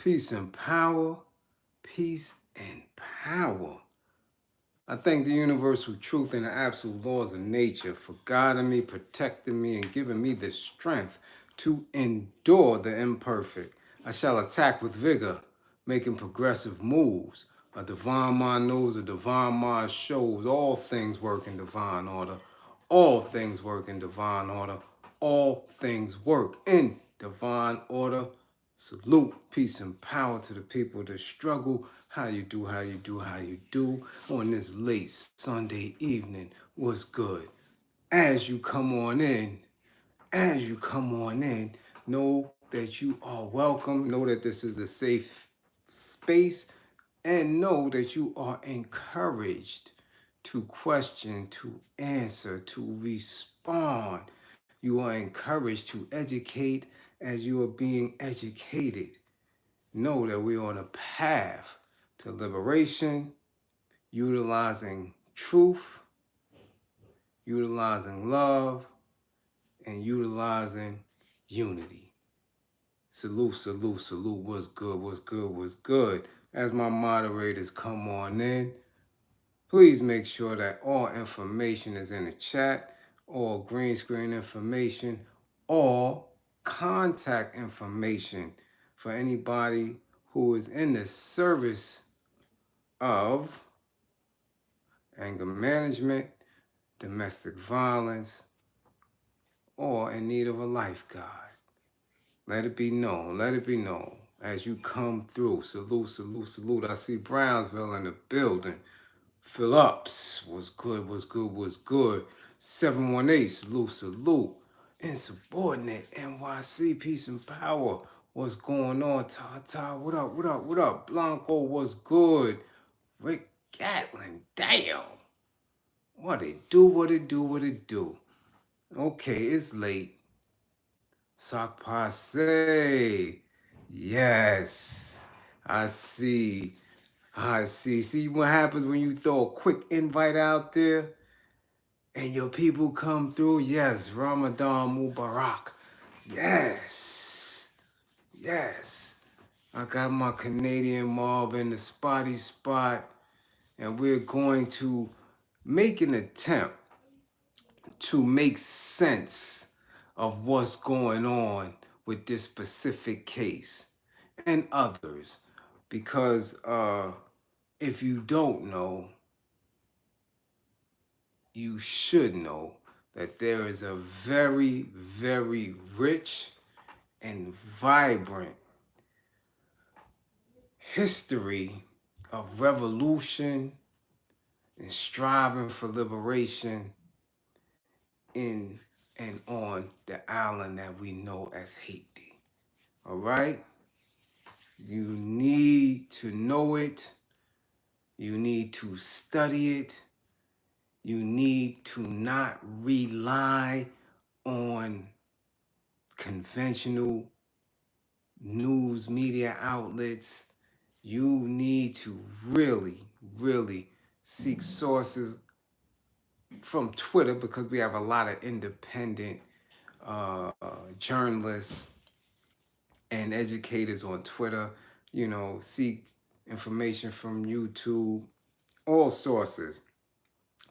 Peace and power. Peace and power. I thank the universal truth and the absolute laws of nature for guiding me, protecting me, and giving me the strength to endure the imperfect. I shall attack with vigor, making progressive moves. A divine mind knows, a divine mind shows. All things work in divine order. All things work in divine order. All things work in divine order. Salute, peace, and power to the people that struggle. How you do, how you do, how you do on this late Sunday evening. What's good? As you come on in, as you come on in, know that you are welcome. Know that this is a safe space, and know that you are encouraged to question, to answer, to respond. You are encouraged to educate as you are being educated. Know that we're on a path to liberation, utilizing truth, utilizing love, and utilizing unity. Salute, salute, salute. What's good, what's good, what's good? As my moderators come on in, please make sure that all information is in the chat, all green screen information, all contact information for anybody who is in the service of anger management, domestic violence, or in need of a lifeguard. Let it be known, let it be known as you come through. Salute, salute, salute. I see Brownsville in the building. Phillips, what's good, what's good, what's good. 718, salute, salute. Insubordinate, NYC, peace and power. What's going on, Tata? What up, what up, what up? Blanco, what's good? Rick Gatlin, damn. What it do, what it do, what it do. Okay, it's late. Sock passe. Yes. I see. I see. See what happens when you throw a quick invite out there and your people come through? Yes. Ramadan Mubarak. Yes. Yes. I got my Canadian mob in the spotty spot, and we're going to make an attempt to make sense of what's going on with this specific case and others. Because if you don't know, you should know that there is a very, very rich and vibrant history of revolution and striving for liberation in and on the island that we know as Haiti. All right? You need to know it. You need to study it. You need to not rely on conventional news media outlets. You need to really, really seek sources from Twitter, because we have a lot of independent journalists and educators on Twitter. You know, seek information from YouTube, all sources,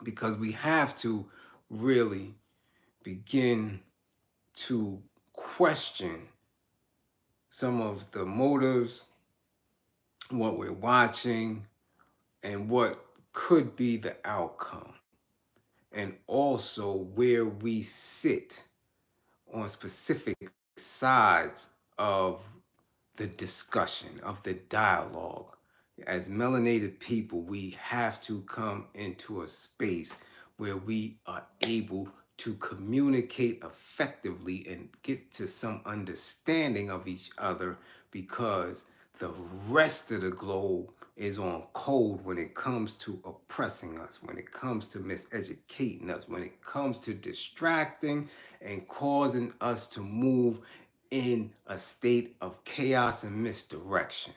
because we have to really begin to question some of the motives, what we're watching, and what could be the outcome, and also where we sit on specific sides of the discussion, of the dialogue. As melanated people, we have to come into a space where we are able to communicate effectively and get to some understanding of each other, because the rest of the globe is on code when it comes to oppressing us, when it comes to miseducating us, when it comes to distracting and causing us to move in a state of chaos and misdirection.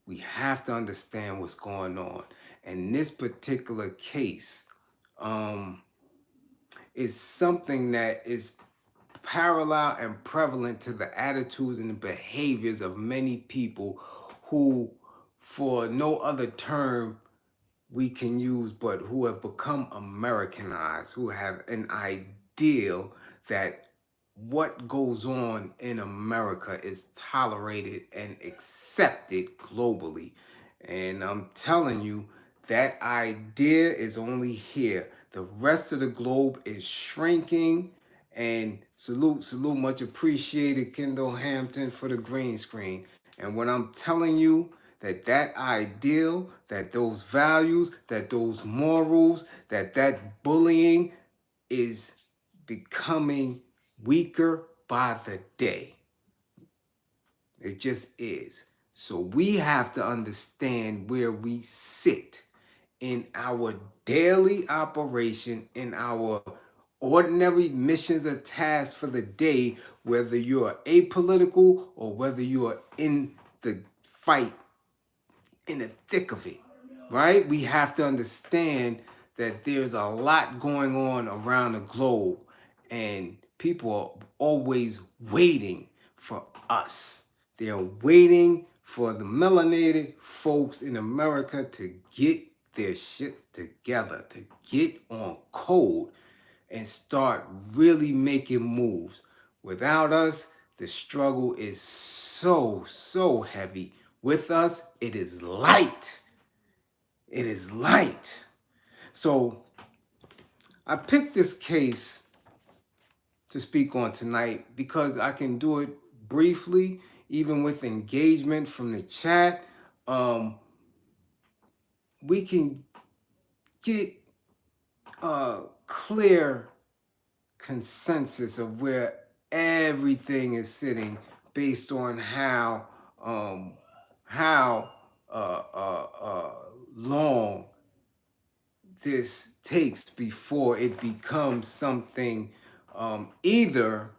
We have to understand what's going on. And this particular case is something that is parallel and prevalent to the attitudes and the behaviors of many people who, for no other term we can use, but who have become Americanized, who have an ideal that what goes on in America is tolerated and accepted globally. And I'm telling you, that idea is only here. The rest of the globe is shrinking. And salute, much appreciated, Kendall Hampton, for the green screen. And when I'm telling you that that ideal, that those values, that those morals, that bullying is becoming weaker by the day. It just is. So we have to understand where we sit in our daily operation, in our ordinary missions or tasks for the day, whether you're apolitical or whether you are in the fight, in the thick of it, right? We have to understand that there's a lot going on around the globe, and people are always waiting for us. They're waiting for the melanated folks in America to get their shit together, to get on code and start really making moves. Without us, the struggle is so heavy. With us, it is light. It is light. So I picked this case to speak on tonight because I can do it briefly, even with engagement from the chat. We can get a clear consensus of where everything is sitting based on how long this takes before it becomes something either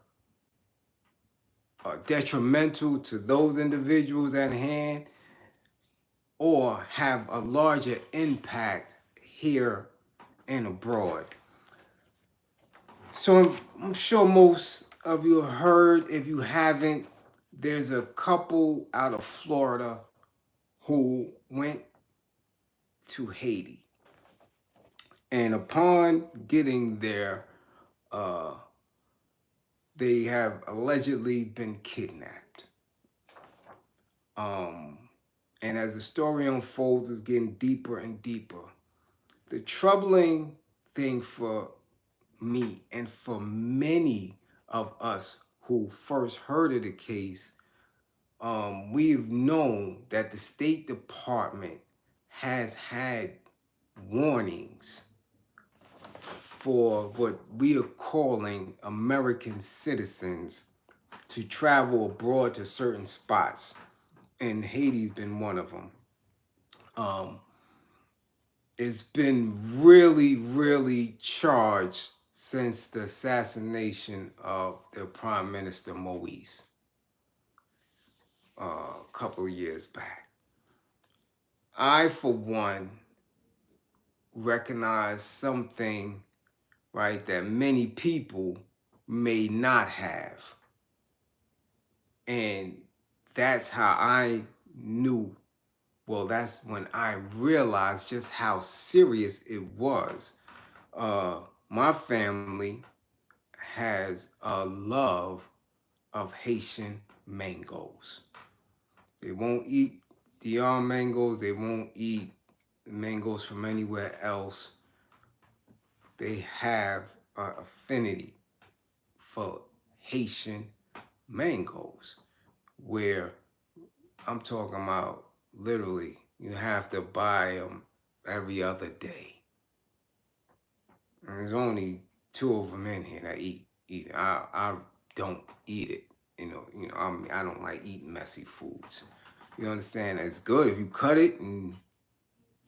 detrimental to those individuals at hand or have a larger impact here and abroad. So I'm sure most of you have heard. If you haven't, there's a couple out of Florida who went to Haiti. And upon getting there, they have allegedly been kidnapped. And as the story unfolds, it's getting deeper and deeper. The troubling thing for me and for many of us who first heard of the case, we've known that the State Department has had warnings for what we are calling American citizens to travel abroad to certain spots, and Haiti's been one of them. It's been really charged since the assassination of the Prime Minister Moise a couple of years back. I, for one, recognize something, right, that many people may not have. And that's how I knew, well, that's when I realized just how serious it was. My family has a love of Haitian mangoes. They won't eat DR mangoes. They won't eat mangoes from anywhere else. They have an affinity for Haitian mangoes, where I'm talking about literally you have to buy them every other day. And there's only 2 of them in here that eat it. I don't eat it. I don't like eating messy foods. You understand? It's good if you cut it and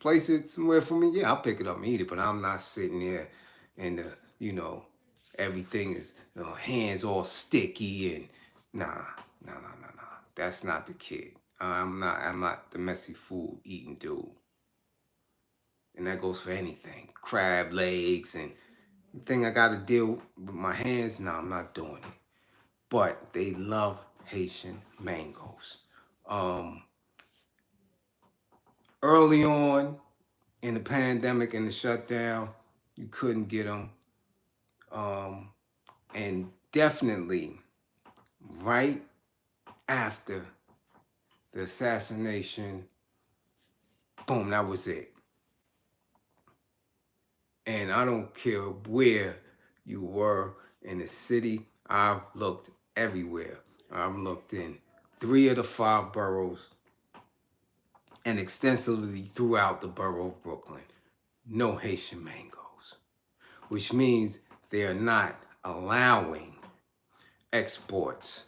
place it somewhere for me. Yeah, I'll pick it up and eat it, but I'm not sitting there and everything is hands all sticky and nah. That's not the kid. I'm not the messy food eating dude. And that goes for anything. Crab legs and the thing I gotta deal with my hands, no, I'm not doing it. But they love Haitian mangoes. early on in the pandemic and the shutdown, you couldn't get them. And definitely right after the assassination, boom, that was it. And I don't care where you were in the city, I've looked everywhere. I've looked in 3 of the 5 boroughs and extensively throughout the borough of Brooklyn. No Haitian mangoes, which means they are not allowing exports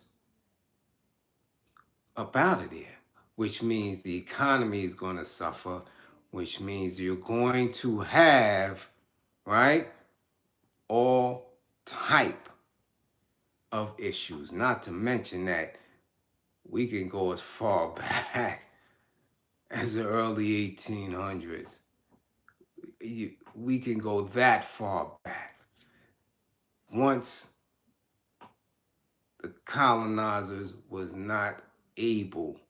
up out of there, which means the economy is going to suffer, which means you're going to have, right, all type of issues. Not to mention that we can go as far back as the early 1800s. We can go that far back. Once the colonizers was not able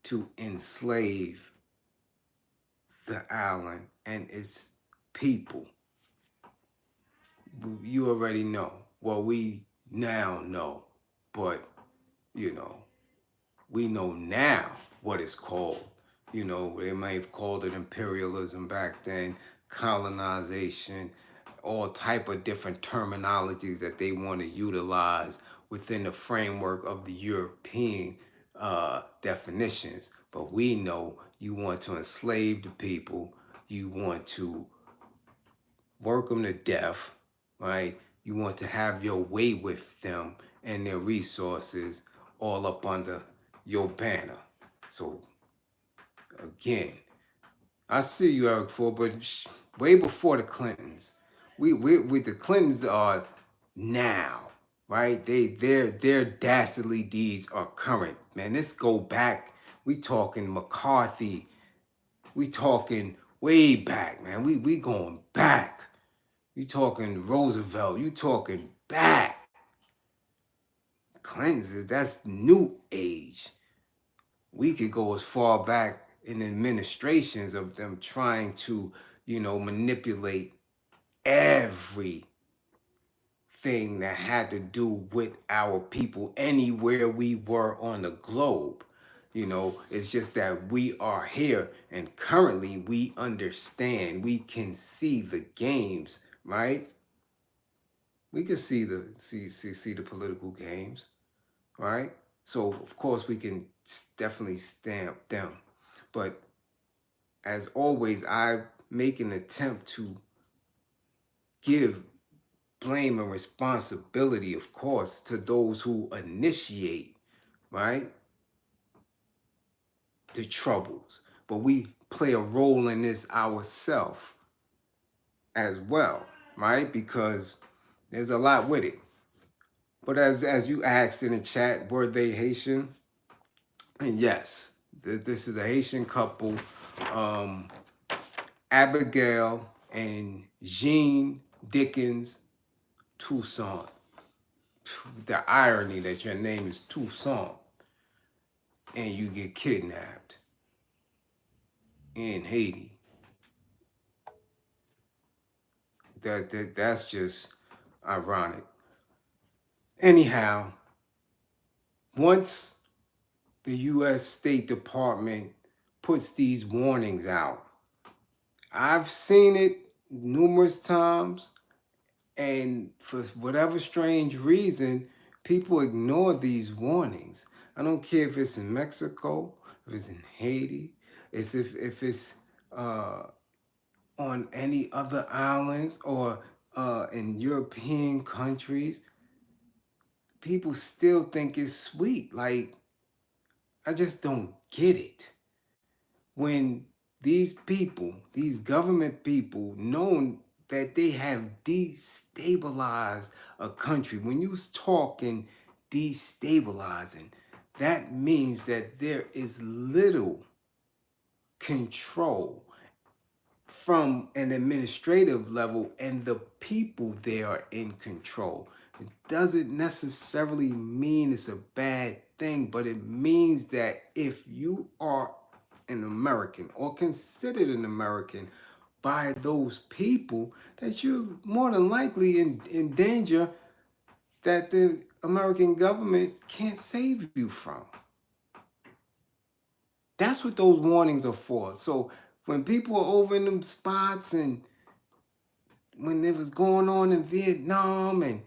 to enslave the island and its people, you already know. Well, we now know, but we know now what it's called. They may have called it imperialism back then, colonization, all type of different terminologies that they want to utilize within the framework of the European definitions. But we know you want to enslave the people, you want to work them to death, right? You want to have your way with them and their resources all up under your banner. So again, I see you, Eric Ford, but way before the Clintons. We the Clintons are now, right? Their dastardly deeds are current. Man, this go back. We talking McCarthy. We talking way back, man. We going back. You talking Roosevelt. You talking back. Clintons, that's new age. We could go as far back in administrations of them trying to, manipulate everything that had to do with our people anywhere we were on the globe. It's just that we are here and currently we understand, we can see the games, right? We can see the political games, right? So of course we can definitely stamp them. But as always, I make an attempt to give blame and responsibility, of course, to those who initiate, right, the troubles. But we play a role in this ourselves as well, right? Because there's a lot with it. But as you asked in the chat, were they Haitian? And yes, this is a Haitian couple, Abigail and Jean Dickens Toussaint. The irony that your name is Toussaint and you get kidnapped in Haiti. That's just ironic. Anyhow, once the U.S. State Department puts these warnings out, I've seen it numerous times, and for whatever strange reason, people ignore these warnings. I don't care if it's in Mexico, if it's in Haiti, if it's on any other islands or in European countries. People still think it's sweet. Like, I just don't get it. When these people, these government people, known that they have destabilized a country, when you're talking destabilizing, that means that there is little control from an administrative level and the people there are in control. It doesn't necessarily mean it's a bad thing, but it means that if you are an American or considered an American by those people, that you're more than likely in danger that the American government can't save you from. That's what those warnings are for. So when people are over in them spots, and when it was going on in Vietnam and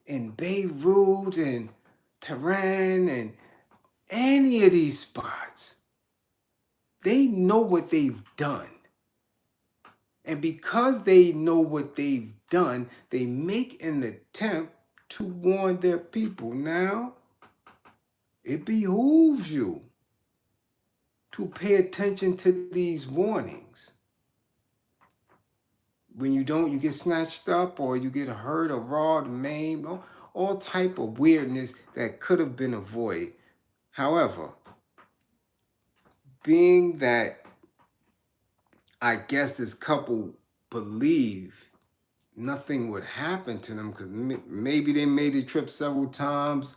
in Beirut and Tehran and any of these spots, they know what they've done. And because they know what they've done, they make an attempt to warn their people. Now, it behooves you to pay attention to these warnings. When you don't, you get snatched up, or you get hurt or robbed, maimed, all type of weirdness that could have been avoided. However, being that I guess this couple believe nothing would happen to them, because maybe they made the trip several times.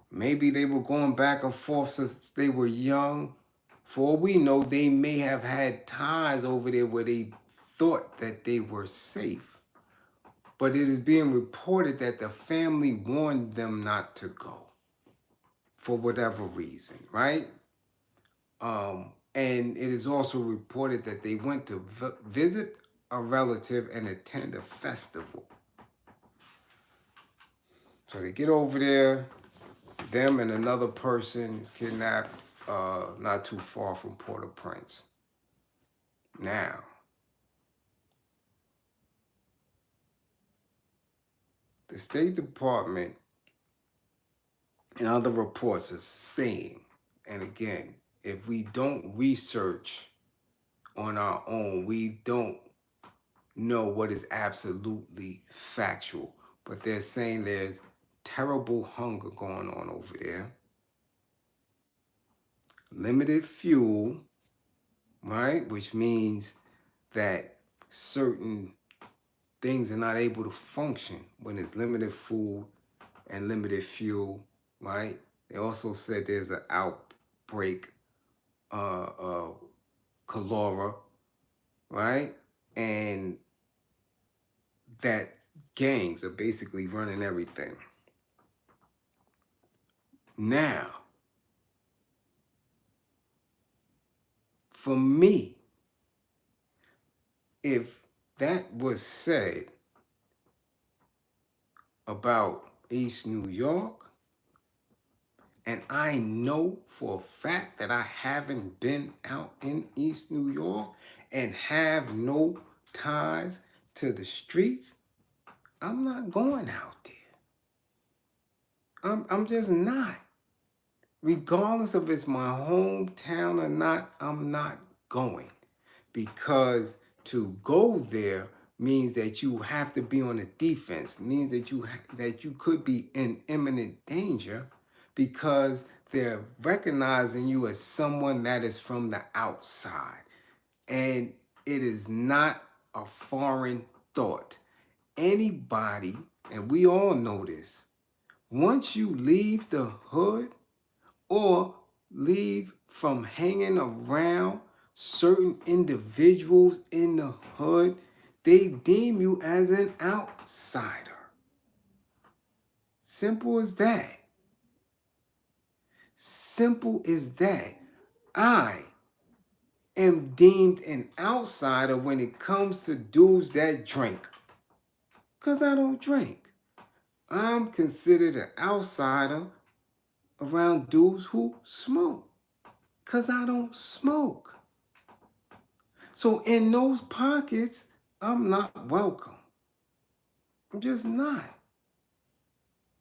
Maybe they were going back and forth since they were young. For all we know, they may have had ties over there where they thought that they were safe. But it is being reported that the family warned them not to go for whatever reason, right? And it is also reported that they went to visit a relative and attend a festival. So they get over there, them and another person is kidnapped not too far from Port-au-Prince. Now, the State Department and other reports are saying, and again, if we don't research on our own, we don't know what is absolutely factual. But they're saying there's terrible hunger going on over there, limited fuel, right? Which means that certain things are not able to function when there's limited food and limited fuel, right? They also said there's an outbreak of cholera, right? And that gangs are basically running everything. Now, for me, if that was said about East New York, and I know for a fact that I haven't been out in East New York and have no ties to the streets, I'm not going out there. I'm just not. Regardless of it's my hometown or not, I'm not going. Because to go there means that you have to be on the defense. It means that you could be in imminent danger, because they're recognizing you as someone that is from the outside. And it is not a foreign thought. Anybody, and we all know this, once you leave the hood or leave from hanging around certain individuals in the hood, they deem you as an outsider. Simple as that. Simple as that. I am deemed an outsider when it comes to dudes that drink, because I don't drink. I'm considered an outsider around dudes who smoke, because I don't smoke. So in those pockets, I'm not welcome. I'm just not.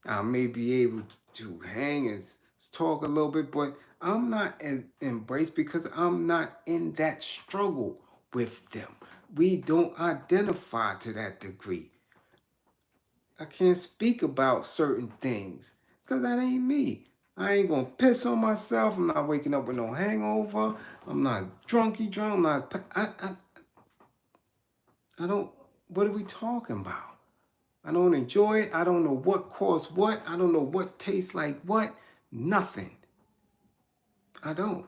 I may be able to hang and talk a little bit, but I'm not embraced, because I'm not in that struggle with them. We don't identify to that degree. I can't speak about certain things because that ain't me. I ain't gonna piss on myself. I'm not waking up with no hangover. I'm not drunky drunk. I'm not. I don't. What are we talking about? I don't enjoy it. I don't know what caused what. I don't know what tastes like what. Nothing. I don't.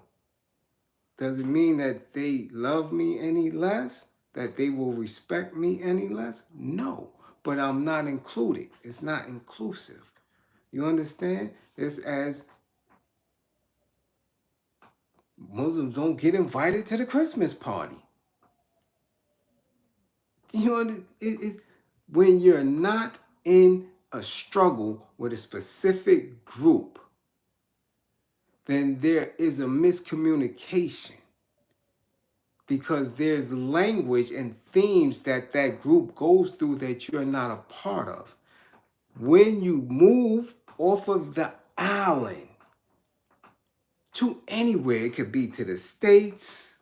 Does it mean that they love me any less? That they will respect me any less? No, but I'm not included. It's not inclusive. You understand? It's as Muslims don't get invited to the Christmas party. You know, when you're not in a struggle with a specific group, then there is a miscommunication because there's language and themes that that group goes through that you're not a part of. When you move off of the island to anywhere, it could be to the States,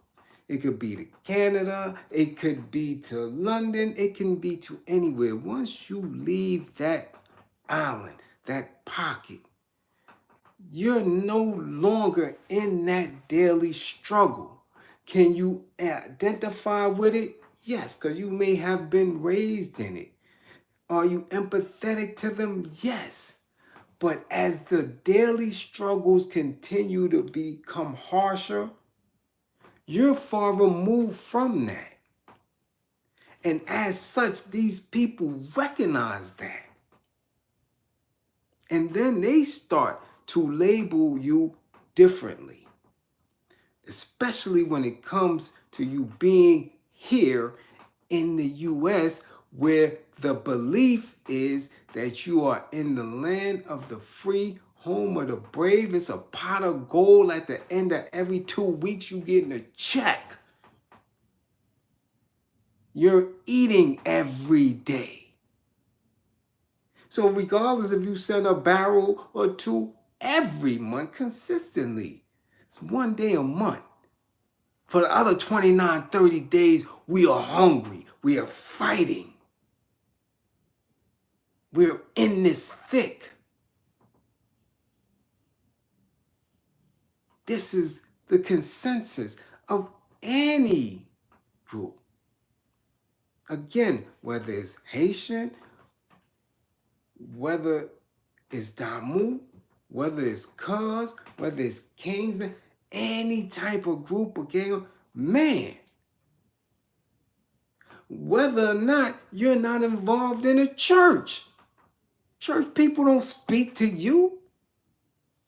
it could be to Canada, it could be to London, it can be to anywhere. Once you leave that island, that pocket, you're no longer in that daily struggle. Can you identify with it? Yes, because you may have been raised in it. Are you empathetic to them? Yes. But as the daily struggles continue to become harsher, you're far removed from that. And as such, these people recognize that. And then they start to label you differently, especially when it comes to you being here in the U.S., where the belief is that you are in the land of the free, home of the brave. It's a pot of gold at the end of every 2 weeks. You getting a check. You're eating every day. So regardless if you send a barrel or two every month consistently, it's 1 day a month. For the other 29, 30 days, we are hungry. We are fighting. We're in this thick. This is the consensus of any group. Again, whether it's Haitian, whether it's Damu, whether it's Cuz, whether it's Kingsman, any type of group or gang, man, whether or not you're not involved in a church. Church people don't speak to you.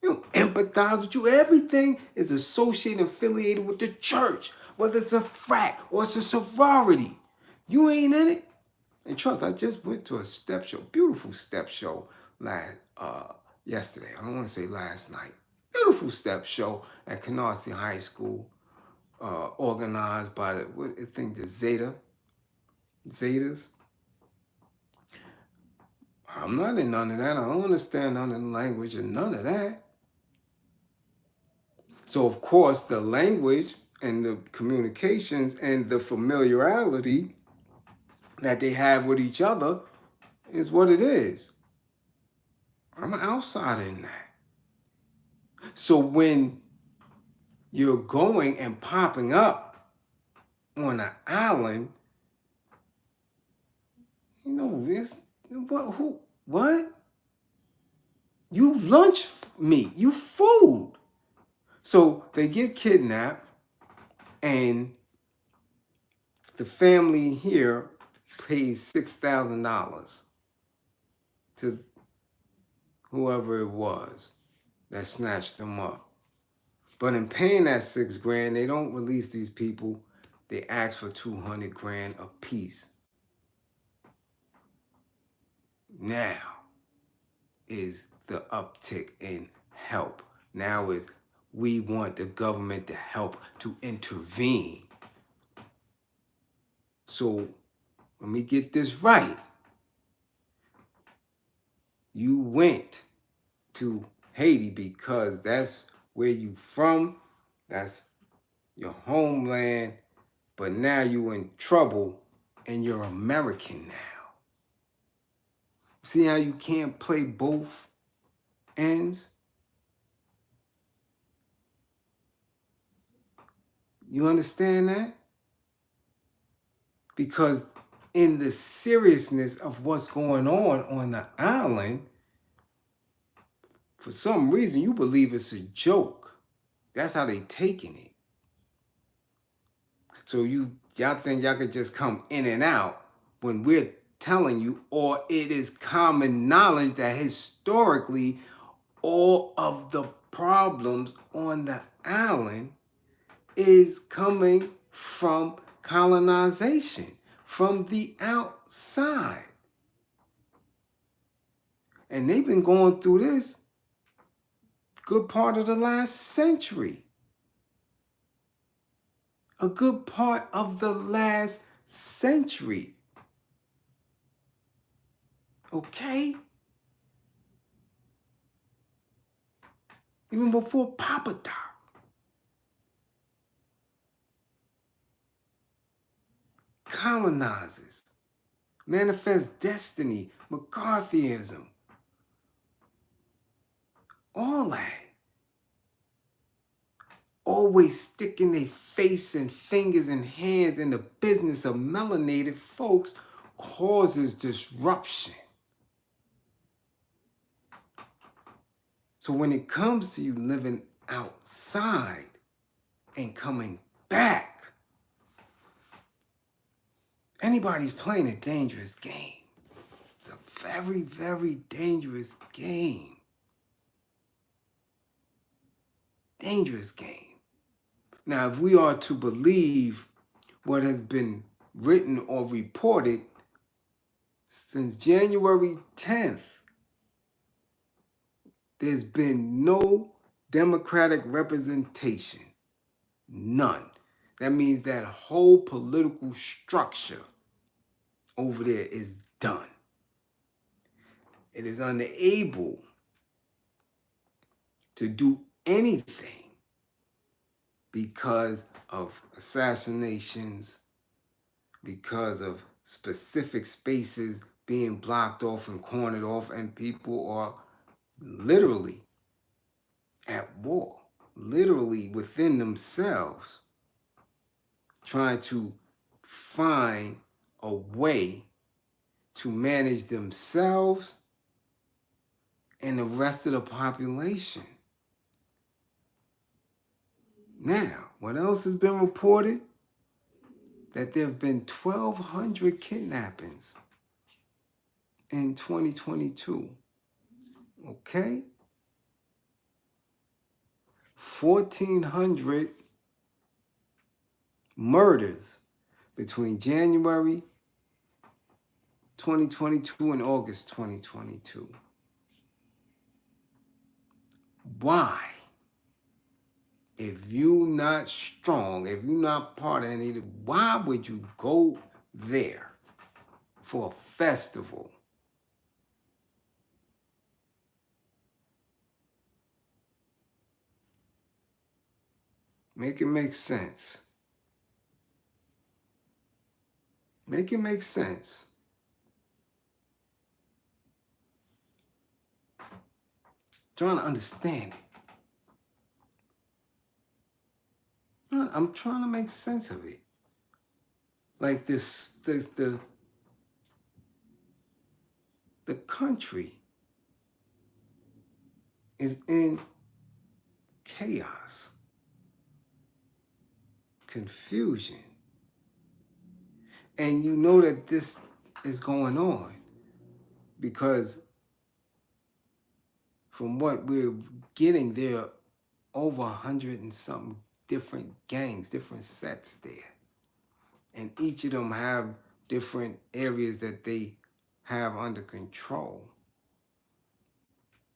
You don't empathize with you. Everything is associated and affiliated with the church, whether it's a frat or it's a sorority. You ain't in it. And trust, I just went to a step show, beautiful step show yesterday. I don't want to say last night. Beautiful step show at Canarsie High School, organized by the Zetas. I'm not in none of that. I don't understand none of the language and none of that. So, of course, the language and the communications and the familiarity that they have with each other is what it is. I'm an outsider in that. So when you're going and popping up on an island, you know, it's what? You lunch meat, you food. So they get kidnapped, and the family here pays $6,000 to whoever it was that snatched them up. But in paying that $6,000, they don't release these people. They ask for $200,000 a piece. Now is the uptick in help. Now is we want the government to help to intervene. So let me get this right. You went to Haiti because that's where you from, that's your homeland, but now you're in trouble and you're American now. See how you can't play both ends? You understand that? Because in the seriousness of what's going on the island, for some reason you believe it's a joke. That's how they taking it. So y'all think y'all could just come in and out when we're telling you, or it is common knowledge that historically all of the problems on the island is coming from colonization, from the outside. And they've been going through this good part of the last century. A good part of the last century. Okay? Even before Papa Doc. Colonizers. Manifest Destiny. McCarthyism. All that. Always sticking their face and fingers and hands in the business of melanated folks causes disruption. So when it comes to you living outside and coming back, anybody's playing a dangerous game. It's a very, very dangerous game. Dangerous game. Now, if we are to believe what has been written or reported since January 10th, there's been no Democratic representation. None. That means that whole political structure over there is done. It is unable to do anything because of assassinations, because of specific spaces being blocked off and cornered off, and people are literally at war, literally within themselves, trying to find a way to manage themselves and the rest of the population. Now, what else has been reported? That there have been 1,200 kidnappings in 2022. Okay? 1,400 murders between January 2022 and August 2022. Why? If you're not strong, if you're not part of any, why would you go there for a festival? Make it make sense. Make it make sense. Trying to understand it. I'm trying to make sense of it. Like the country is in chaos, confusion. And you know that this is going on because from what we're getting, there are over 100 and something different gangs, different sets there. And each of them have different areas that they have under control.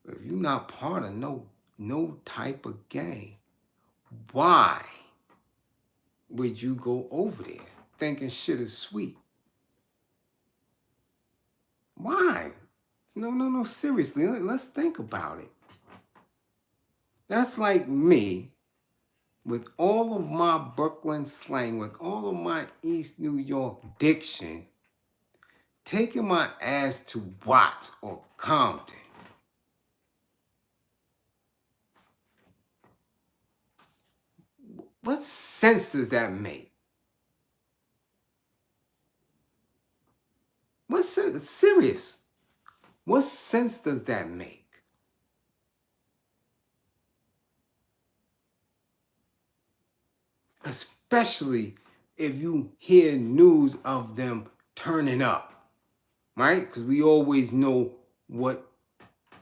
But if you're not part of no type of gang, why would you go over there thinking shit is sweet? Why? No, seriously, let's think about it. That's like me with all of my Brooklyn slang, with all of my East New York diction, taking my ass to Watts or Compton. What sense does that make? What sense? Serious. What sense does that make? Especially if you hear news of them turning up, right? Because we always know what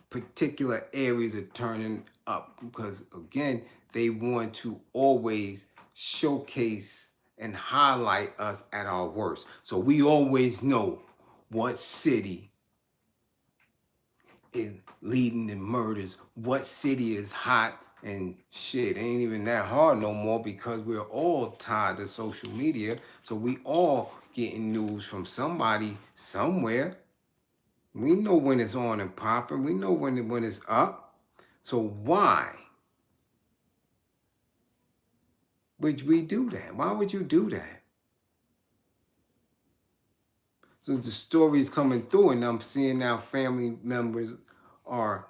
particular areas are turning up, because again, they want to always showcase and highlight us at our worst. So we always know what city is leading in murders, what city is hot, and shit ain't even that hard no more because we're all tied to social media. So we all getting news from somebody somewhere. We know when it's on and popping. We know when it's up. So why would we do that? Why would you do that? So the stories coming through, and I'm seeing now family members are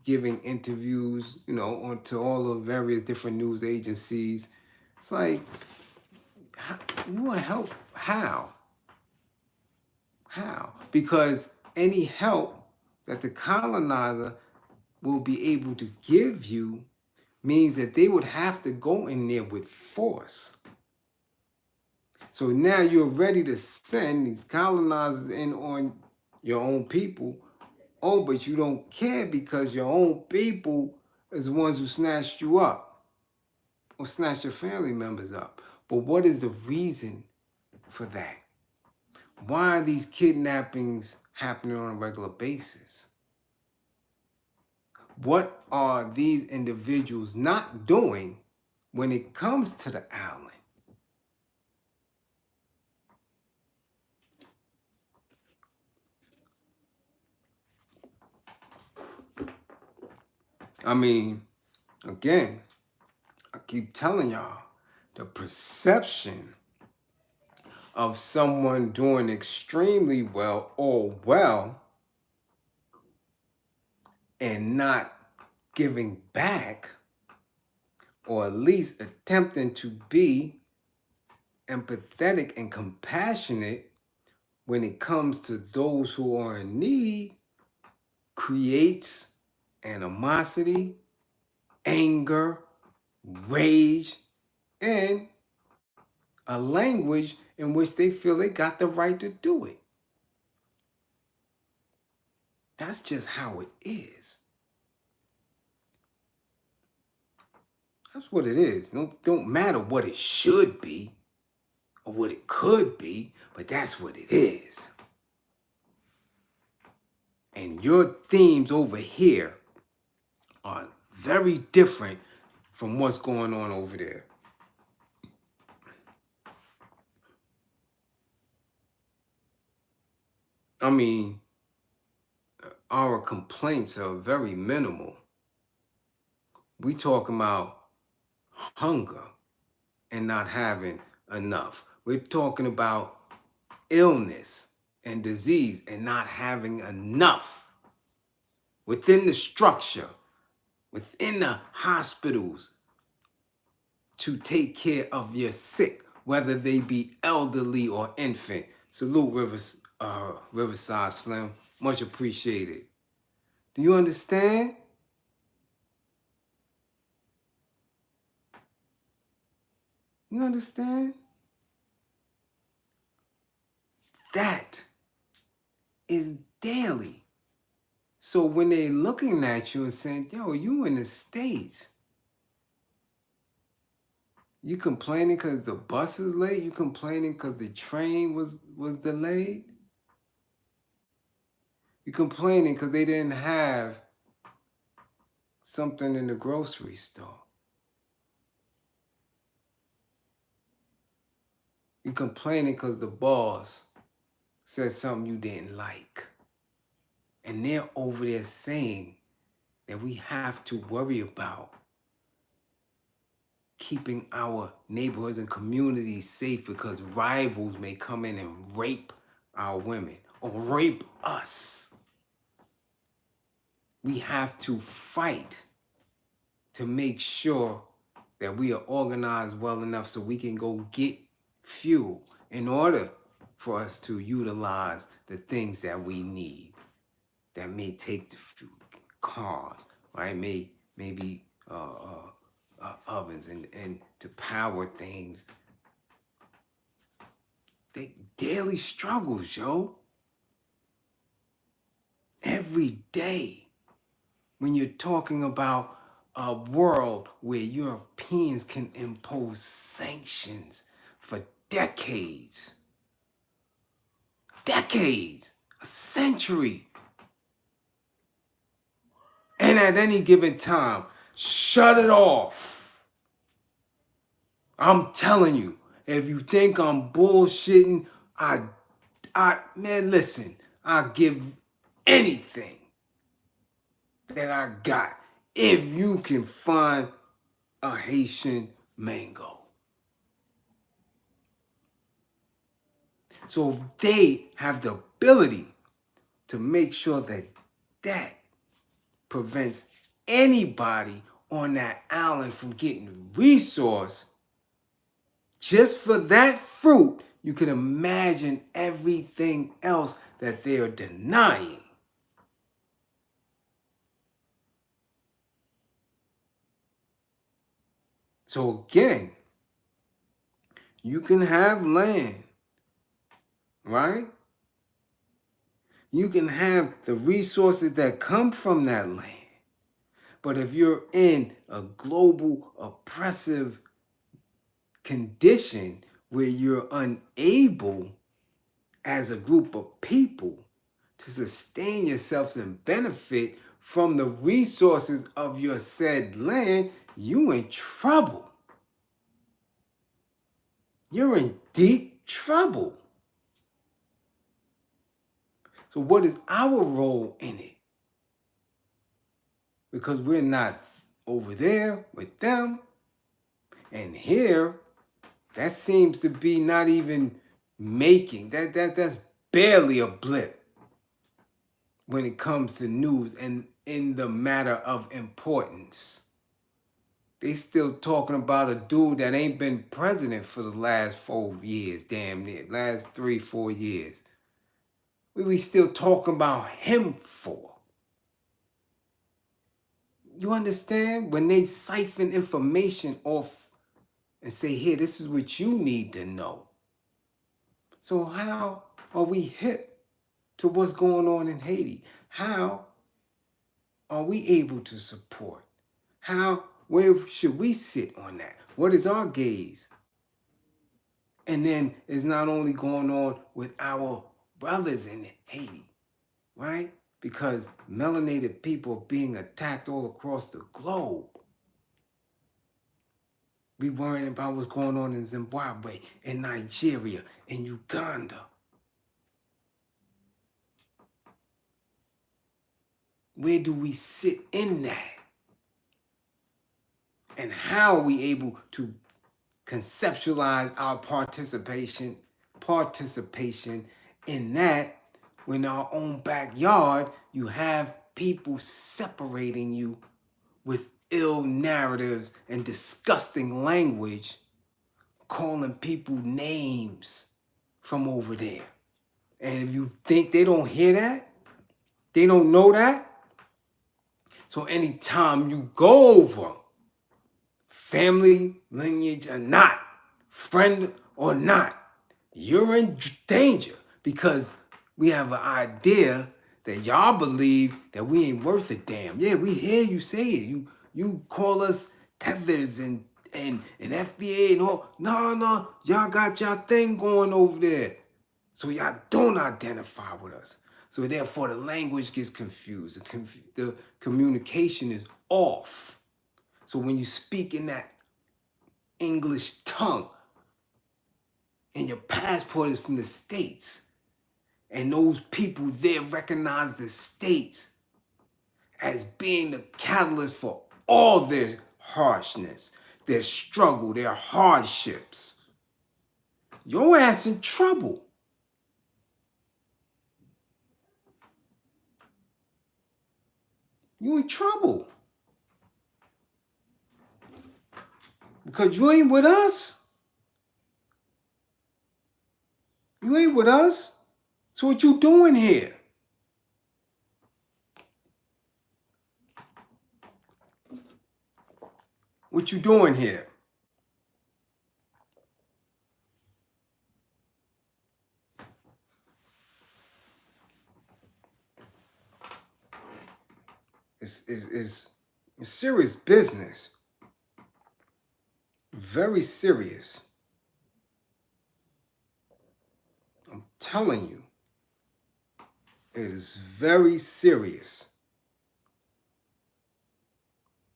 giving interviews, you know, onto all the various different news agencies. It's like, you want help? How? How? Because any help that the colonizer will be able to give you means that they would have to go in there with force. So now you're ready to send these colonizers in on your own people. Oh, but you don't care because your own people is the ones who snatched you up or snatched your family members up. But what is the reason for that? Why are these kidnappings happening on a regular basis? What are these individuals not doing when it comes to the island? I mean, again, I keep telling y'all, the perception of someone doing extremely well or well and not giving back, or at least attempting to be empathetic and compassionate when it comes to those who are in need, creates animosity, anger, rage, and a language in which they feel they got the right to do it. That's just how it is. That's what it is. Don't matter what it should be or what it could be, but that's what it is. And your themes over here are very different from what's going on over there. I mean, our complaints are very minimal. We talking about hunger and not having enough. We're talking about illness and disease and not having enough within the structure, within the hospitals, to take care of your sick, whether they be elderly or infant. Salute Riverside Slim. Much appreciated. Do you understand? You understand? That is daily. So when they're looking at you and saying, yo, you in the States, you complaining because the bus is late? You complaining because the train was delayed? You complaining because they didn't have something in the grocery store? You complaining because the boss said something you didn't like? And they're over there saying that we have to worry about keeping our neighborhoods and communities safe because rivals may come in and rape our women or rape us. We have to fight to make sure that we are organized well enough so we can go get fuel in order for us to utilize the things that we need that may take the fuel, cars, right? Maybe ovens and to power things They daily struggles, yo. Every day. When you're talking about a world where Europeans can impose sanctions for decades, a century, and at any given time, shut it off. I'm telling you, if you think I'm bullshitting, man, listen, I'll give anything that I got if you can find a Haitian mango. So if they have the ability to make sure that that prevents anybody on that island from getting resource, just for that fruit, you can imagine everything else that they are denying. So again, you can have land, right? You can have the resources that come from that land. But if you're in a global oppressive condition where you're unable as a group of people to sustain yourselves and benefit from the resources of your said land, you in trouble. You're in deep trouble. So what is our role in it? Because we're not over there with them, and here, that seems to be not even making, that's barely a blip when it comes to news and in the matter of importance. They still talking about a dude that ain't been president for the last 4 years, damn near, last 3, 4 years. What we still talking about him for? You understand? When they siphon information off and say, here, this is what you need to know. So how are we hip to what's going on in Haiti? How are we able to support? Where should we sit on that? What is our gaze? And then it's not only going on with our brothers in Haiti, right? Because melanated people are being attacked all across the globe. We worrying about what's going on in Zimbabwe, in Nigeria, in Uganda. Where do we sit in that? And how are we able to conceptualize our participation in that when our own backyard you have people separating you with ill narratives and disgusting language, calling people names from over there. And if you think they don't hear that, they don't know that, so anytime you go over, family, lineage or not, friend or not, you're in danger because we have an idea that y'all believe that we ain't worth a damn. Yeah, we hear you say it. You call us tethers and FBA and all. No, y'all got y'all thing going over there. So y'all don't identify with us. So therefore the language gets confused. The communication is off. So when you speak in that English tongue and your passport is from the States and those people there recognize the States as being the catalyst for all their harshness, their struggle, their hardships, your ass in trouble. You in trouble. Because you ain't with us. You ain't with us. So what you doing here? What you doing here? it's serious business. Very serious. I'm telling you. It is very serious.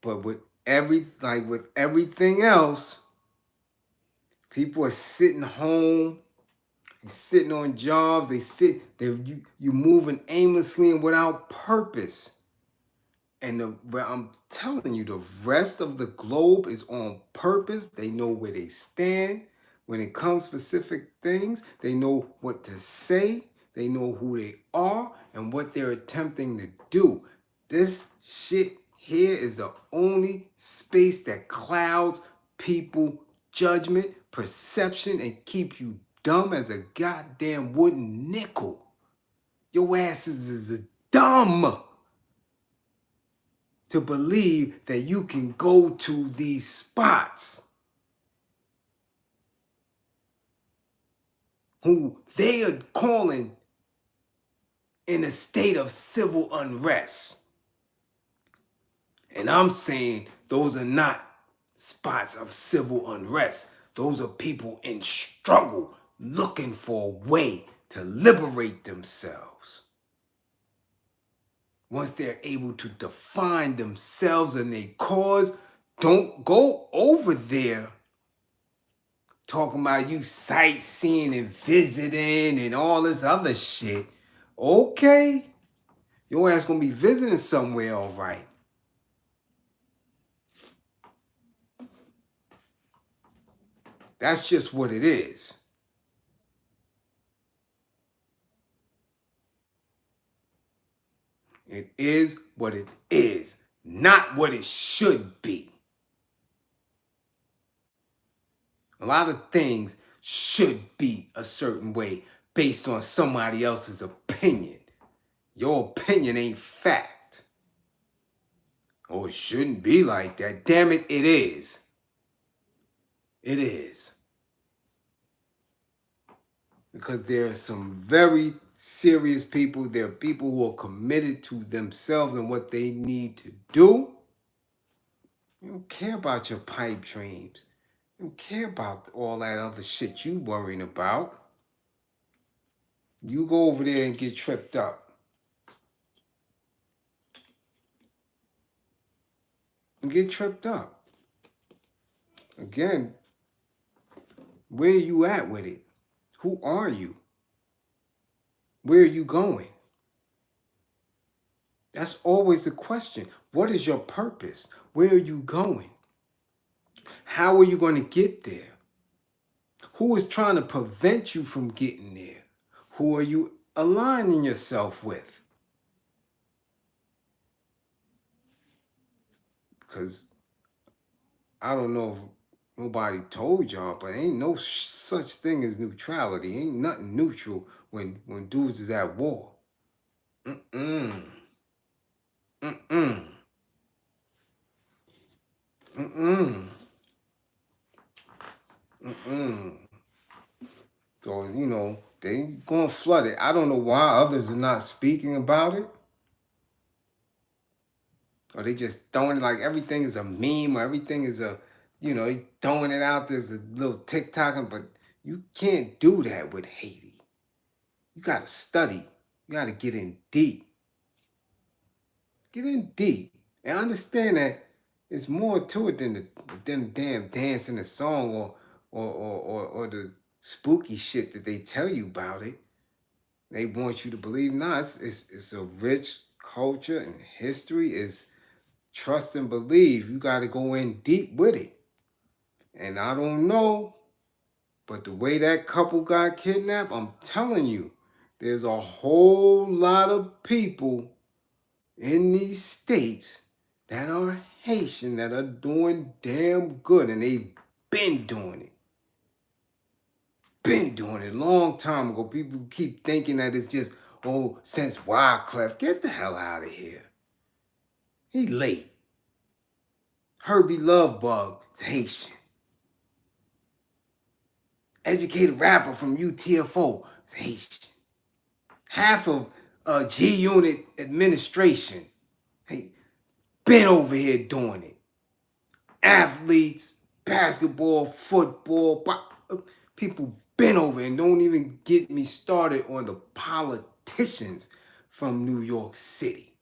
But with everything else, people are sitting home, they sitting on jobs, you moving aimlessly and without purpose. And I'm telling you, the rest of the globe is on purpose. They know where they stand. When it comes to specific things, they know what to say. They know who they are and what they're attempting to do. This shit here is the only space that clouds people judgment, perception, and keeps you dumb as a goddamn wooden nickel. Your asses is dumb to believe that you can go to these spots who they are calling in a state of civil unrest. And I'm saying those are not spots of civil unrest. Those are people in struggle looking for a way to liberate themselves. Once they're able to define themselves and their cause, don't go over there talking about you sightseeing and visiting and all this other shit. Okay, your ass gonna be visiting somewhere, all right. That's just what it is. It is what it is, not what it should be. A lot of things should be a certain way based on somebody else's opinion. Your opinion ain't fact. Oh, it shouldn't be like that. Damn it, it is. It is. Because there are some very serious people. There are people who are committed to themselves and what they need to do. You don't care about your pipe dreams. You don't care about all that other shit you worrying about. You go over there and get tripped up. And get tripped up. Again, where are you at with it? Who are you? Where are you going? That's always the question. What is your purpose? Where are you going? How are you going to get there? Who is trying to prevent you from getting there? Who are you aligning yourself with? Because I don't know if nobody told y'all, but ain't no such thing as neutrality. Ain't nothing neutral when dudes is at war. Mm-mm. Mm-mm. Mm-mm. Mm-mm. So, they going to flood it. I don't know why others are not speaking about it. Or they just throwing it like everything is a meme or everything is they throwing it out there as a little TikTok. But you can't do that with Haiti. You got to study. You got to get in deep. Get in deep. And understand that it's more to it than the damn dance and the song or the spooky shit that they tell you about it. They want you to believe. Nah, it's a rich culture and history. Is trust and believe. You got to go in deep with it. And I don't know, but the way that couple got kidnapped, I'm telling you, there's a whole lot of people in these states that are Haitian that are doing damn good, and they've been doing it. Been doing it a long time ago. People keep thinking that it's just, since Wyclef. Get the hell out of here. He late. Herbie Lovebug is Haitian. Educated rapper from UTFO is Haitian. Half of G Unit administration. Hey, been over here doing it. Athletes, basketball, football, people been over, and don't even get me started on the politicians from New York City.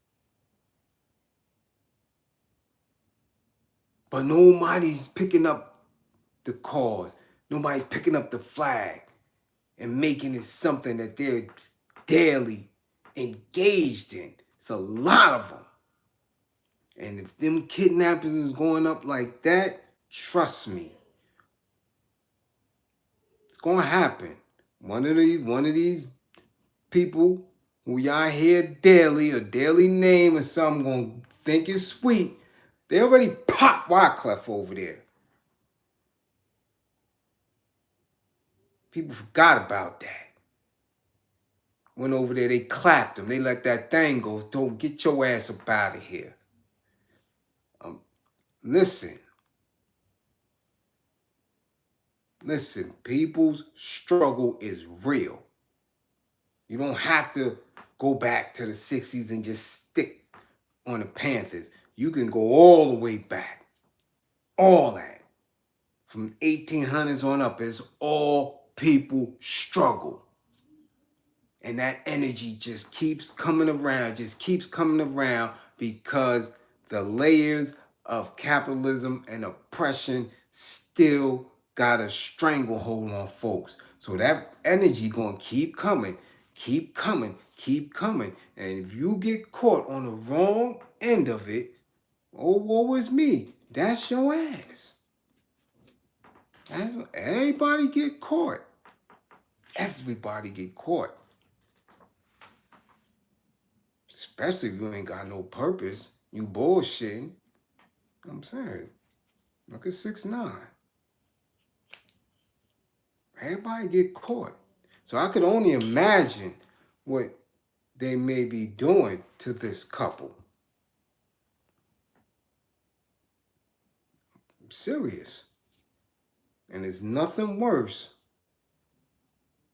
But nobody's picking up the cause. Nobody's picking up the flag and making it something that they're daily engaged in. It's a lot of them. And if them kidnappings is going up like that, trust me, it's gonna happen. One of these people who y'all hear daily, a daily name or something, gonna think it's sweet. They already popped Wyclef over there. People forgot about that. Went over there, they clapped him. They let that thing go. Don't get your ass up out of here. Listen, people's struggle is real. You don't have to go back to the 60s and just stick on the Panthers. You can go all the way back. All that. From 1800s on up, it's all people struggle. And that energy just keeps coming around, because the layers of capitalism and oppression still got a stranglehold on folks. So that energy gonna keep coming. And if you get caught on the wrong end of it, oh, woe is me. That's your ass. Everybody get caught. Everybody get caught. Especially if you ain't got no purpose. You bullshitting. I'm saying. Look at 6ix9ine. Everybody get caught. So I could only imagine what they may be doing to this couple. I'm serious. And there's nothing worse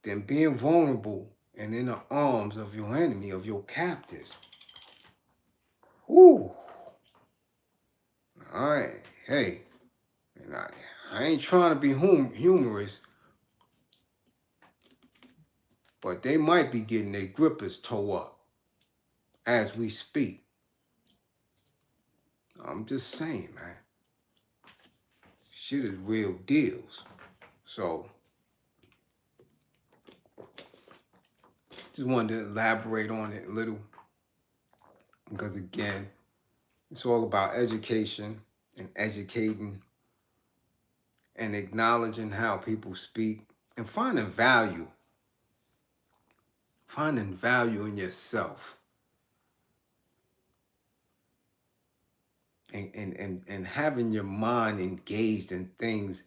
than being vulnerable and in the arms of your enemy, of your captors. Woo. All right. Hey. And I ain't trying to be humorous, but they might be getting their grippers toe up as we speak. I'm just saying, man. Shit is real deals. So, just wanted to elaborate on it a little. Because again, it's all about education and educating and acknowledging how people speak and finding value. Finding value in yourself. And having your mind engaged in things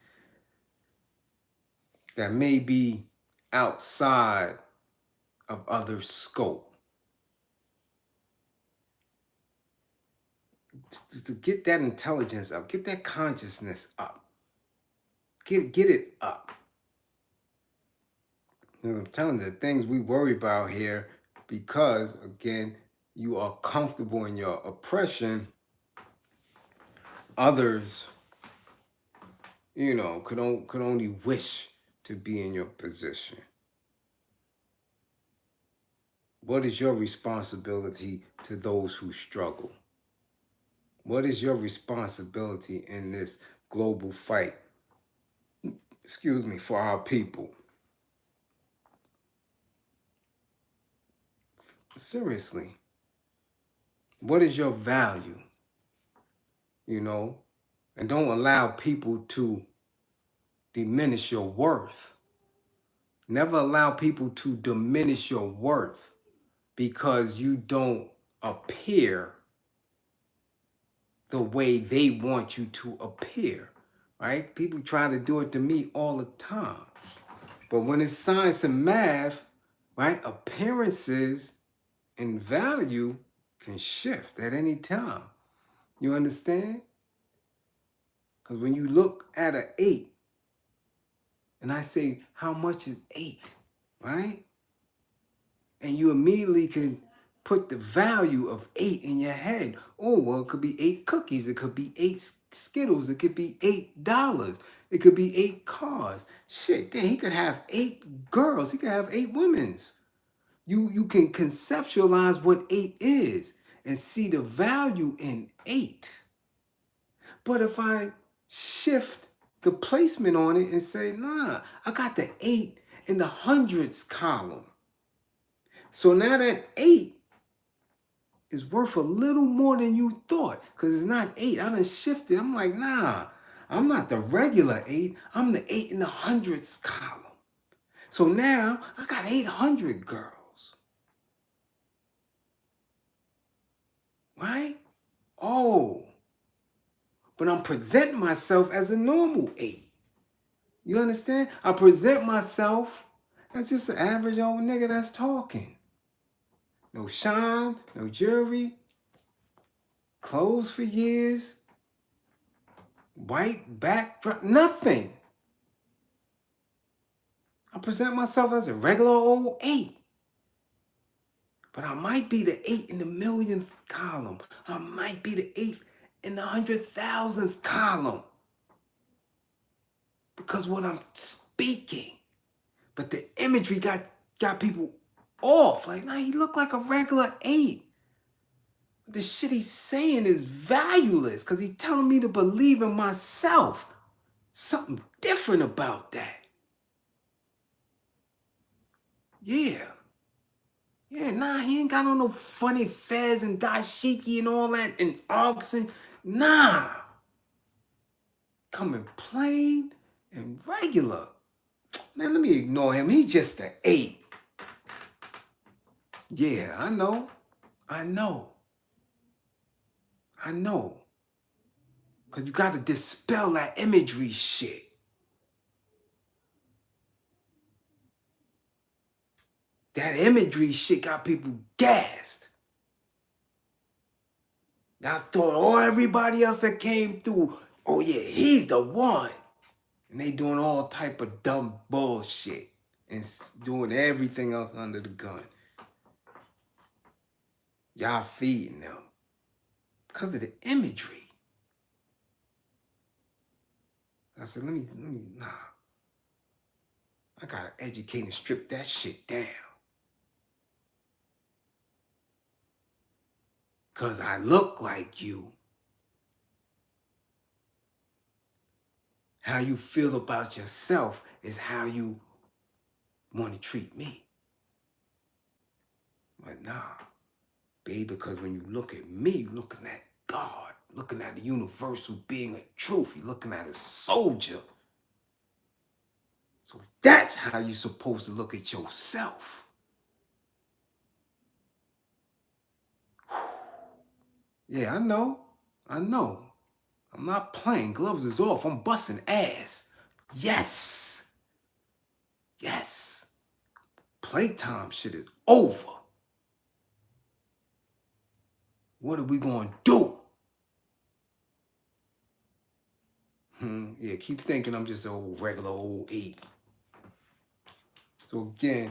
that may be outside of other scope. To get that intelligence up, get that consciousness up. Get it up. Because I'm telling you, the things we worry about here, because, again, you are comfortable in your oppression, others, could only wish to be in your position. What is your responsibility to those who struggle? What is your responsibility in this global fight, for our people? Seriously. What is your value? And don't allow people to diminish your worth. Never allow people to diminish your worth because you don't appear the way they want you to appear, right? People try to do it to me all the time. But when it's science and math, right, appearances and value can shift at any time. You understand? Because when you look at an 8, and I say, how much is 8, right? And you immediately can put the value of 8 in your head. Oh, well, it could be 8 cookies. It could be 8 Skittles. It could be $8. It could be 8 cars. Shit, then he could have 8 girls. He could have 8 women's. You can conceptualize what 8 is and see the value in 8. But if I shift the placement on it and say, nah, I got the 8 in the hundreds column. So now that 8 is worth a little more than you thought, because it's not 8. I done shifted. I'm like, nah, I'm not the regular 8. I'm the 8 in the hundreds column. So now I got 800 girls. Right? Oh, but I'm presenting myself as a normal 8. You understand? I present myself as just an average old nigga that's talking. No shine, no jewelry, clothes for years, white backdrop, nothing. I present myself as a regular old 8. But I might be the 8 in the millionth column. I might be the 8 in the 100,000th column. Because what I'm speaking. But the imagery got people off. Like, nah, he looked like a regular 8. The shit he's saying is valueless because he's telling me to believe in myself. Something different about that. Yeah. Yeah, nah, he ain't got on no funny fez and dashiki and all that and oxen. Nah. Coming plain and regular. Man, let me ignore him. He's just an 8. Yeah, I know. Because you got to dispel that imagery shit. That imagery shit got people gassed. I thought everybody else that came through, oh yeah, he's the one. And they doing all type of dumb bullshit and doing everything else under the gun. Y'all feeding them because of the imagery. I said, let me, nah. I gotta educate and strip that shit down. Because I look like you. How you feel about yourself is how you want to treat me. But nah, babe, because when you look at me, you're looking at God, looking at the universal being of truth. You're looking at a soldier. So that's how you're supposed to look at yourself. Yeah, I know. I'm not playing. Gloves is off. I'm busting ass. Yes. Playtime shit is over. What are we going to do? Yeah, keep thinking I'm just a regular old 8. So again,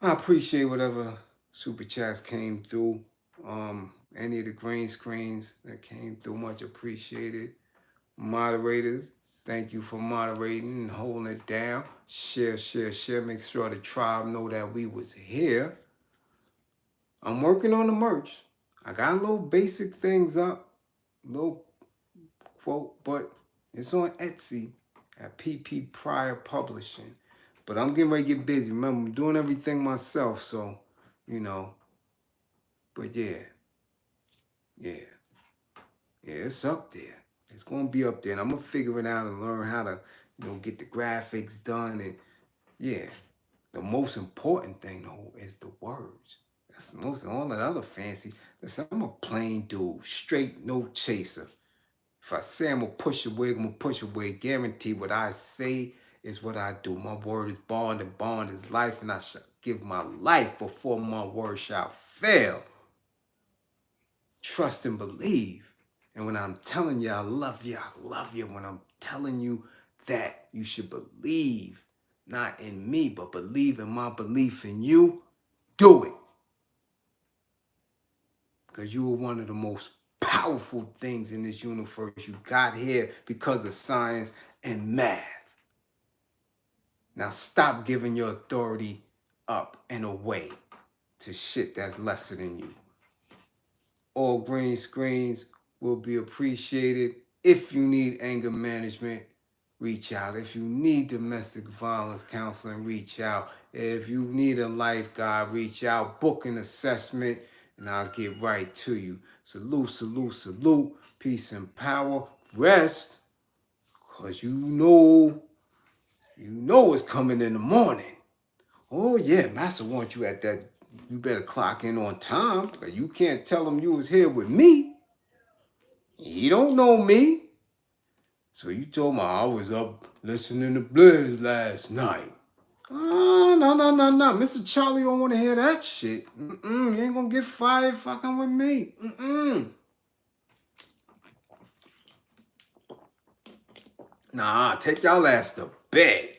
I appreciate whatever super chats came through. Any of the green screens that came through, much appreciated. Moderators, thank you for moderating and holding it down. Share. Make sure the tribe know that we was here. I'm working on the merch. I got a little basic things up, little quote, but it's on Etsy at PP Prior Publishing. But I'm getting ready to get busy. Remember, I'm doing everything myself, so, but yeah, it's up there. It's going to be up there, and I'm going to figure it out and learn how to, get the graphics done. And yeah, the most important thing, though, is the words. That's the most, all that other fancy. Listen, I'm a plain dude, straight, no chaser. If I say I'm going to push away, I'm going to push away. Guarantee what I say is what I do. My word is bond, and bond is life, and I shall give my life before my word shall fail. Trust and believe. And when I'm telling you I love you, when I'm telling you that you should believe, not in me, but believe in my belief in you, Do it. Because you are one of the most powerful things in this universe. You got here because of science and math. Now stop giving your authority up and away to shit that's lesser than you. All green screens will be appreciated. If you need anger management, reach out. If you need domestic violence counseling, reach out. If you need a life guide, reach out. Book an assessment, and I'll get right to you. Salute, salute, salute. Peace and power. Rest, because you know it's coming in the morning. Oh, yeah, Master wants you at that. You better clock in on time, because you can't tell him you was here with me. He don't know me. So you told me I was up listening to Bliz last night. No. Mr. Charlie don't want to hear that shit. You ain't gonna get fired fucking with me. Nah, take y'all ass to bed.